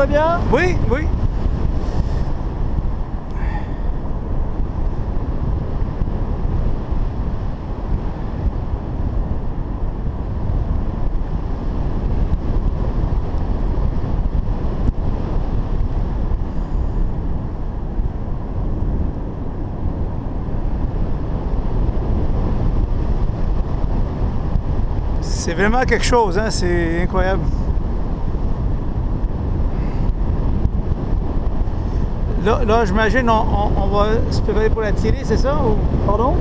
va bien? Oui, oui. C'est vraiment quelque chose, hein? C'est incroyable. Là j'imagine, on va se préparer pour la tirer, c'est ça? Ou Pardon?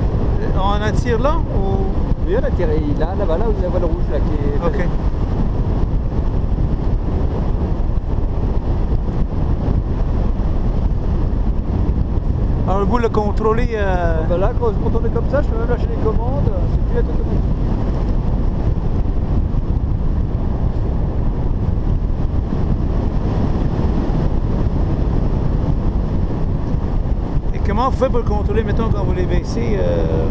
on la tire là? Ou... Oui, on a tiré là-bas, là où il y a la voile rouge là qui est. OK. Alors, vous le contrôlez. Ben là, quand on est comme ça, je peux même lâcher les commandes, c'est pilote automatique. Et comment vous faites pour le contrôler, mettons, quand vous les baissez?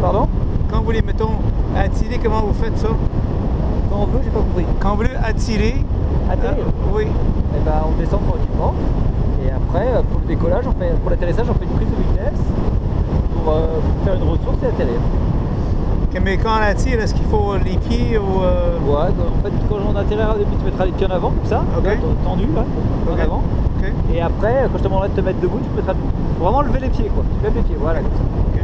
Pardon? Quand vous les mettons à tirer, comment vous faites ça? Quand on veut, j'ai pas compris. Quand vous voulez attirer. Atterrir? Oui. Eh ben, on descend tranquillement. Et après, pour le décollage, pour l'atterrissage, on fait une prise de vitesse pour faire une ressource et atterrir. OK, mais quand on attire, est-ce qu'il faut les pieds ou. Ouais, en fait, quand on atterrira au début, tu mettras les pieds en avant, comme ça, Ok. là, tendu, là, Ok. en avant. OK. Et après, quand je te demanderai de te mettre debout, tu mettras debout. Faut vraiment lever les pieds, quoi. Tu lèves les pieds, voilà, comme ça. OK.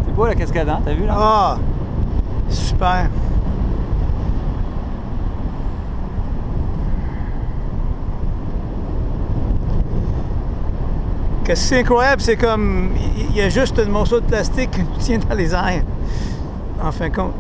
C'est beau la cascade, hein, t'as vu là? Ah! Super! Qu'est-ce que c'est incroyable, c'est comme. Il y a juste un morceau de plastique qui nous tient dans les airs. En fin de compte.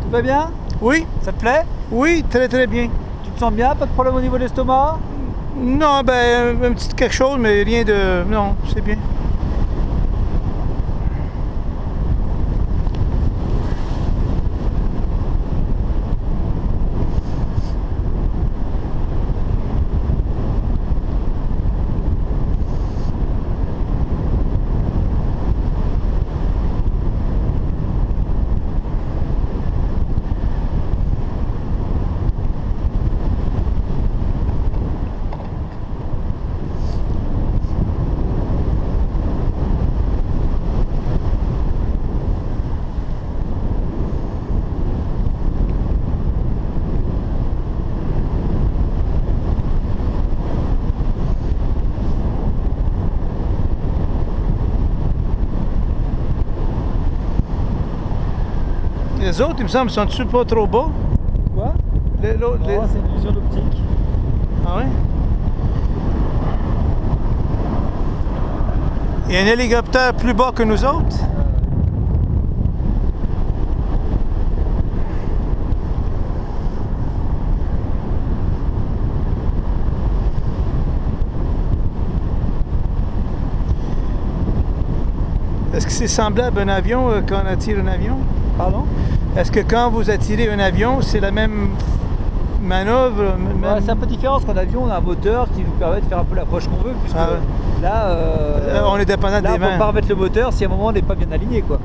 Tout va bien? Oui, Ça te plaît? oui, très très bien. Tu te sens bien? Pas de problème au niveau de l'estomac? Non, ben, un petit quelque chose, mais rien de. Non, c'est bien. les autres, il me semble, sont-ils pas trop bas? Quoi? Non, c'est une illusion d'optique. Ah ouais? Il y a un hélicoptère plus bas que nous autres? Est-ce que c'est semblable à un avion quand on attire un avion? Pardon? Est-ce que quand vous attirez un avion, c'est la même manœuvre? Ouais, c'est un peu différent parce qu'en avion, on a un moteur qui nous permet de faire un peu l'approche qu'on veut. Puisque là, on est dépendant là, des on peut vents. pas remettre le moteur si à un moment on n'est pas bien aligné, quoi.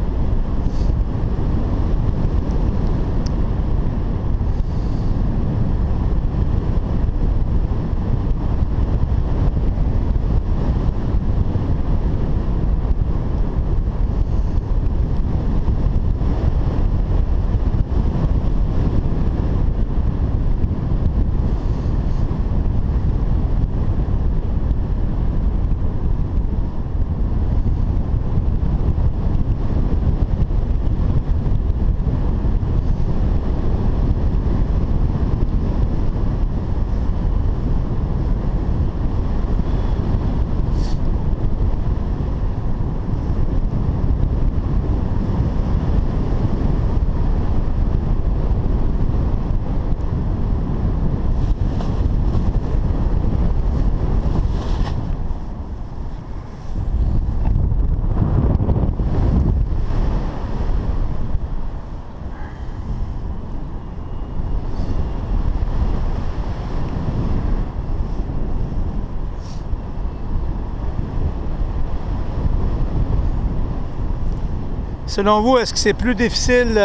Selon vous, est-ce que c'est plus difficile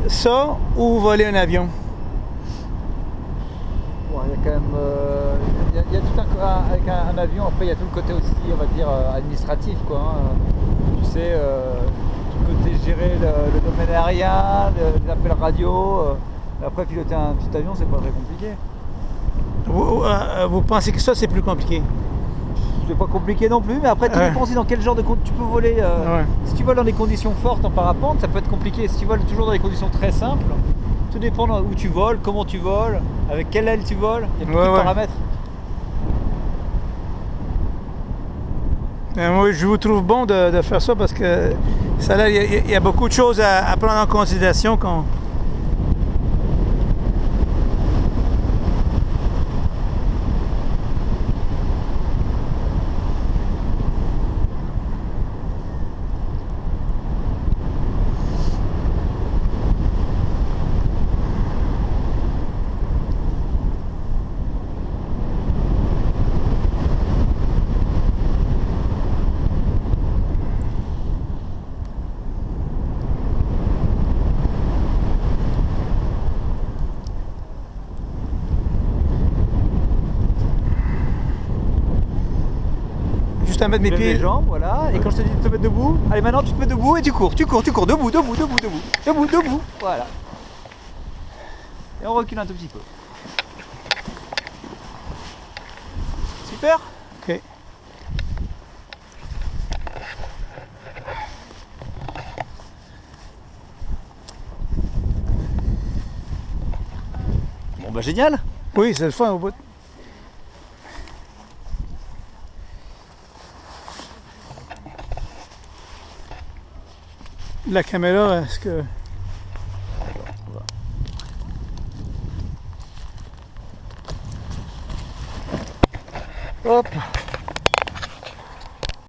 ça ou voler un avion? Bon, il y a quand même il y a tout avec un avion, après il y a tout le côté aussi, on va dire, administratif, quoi, hein. Tu sais, tout le côté gérer le domaine aérien, les appels radio. Après, piloter un petit avion, c'est pas très compliqué. Vous pensez que ça, c'est plus compliqué? C'est pas compliqué non plus, mais après tout dépend aussi dans quel genre de conditions tu peux voler. Si tu voles dans des conditions fortes en parapente, ça peut être compliqué. Si tu voles toujours dans des conditions très simples, tout dépend où tu voles, comment tu voles, avec quelle aile tu voles, il y a beaucoup de paramètres. Moi, je vous trouve bon de faire ça parce que ça, il y a beaucoup de choses à prendre en considération quand... Juste à mettre mes pieds. Les jambes, voilà. Et quand je te dis de te mettre debout, allez, maintenant tu te mets debout et tu cours, debout, voilà. Et on recule un tout petit peu. Super. Ok. Bon bah génial. Oui, c'est le fun au bout. La caméra, est-ce que... Hop.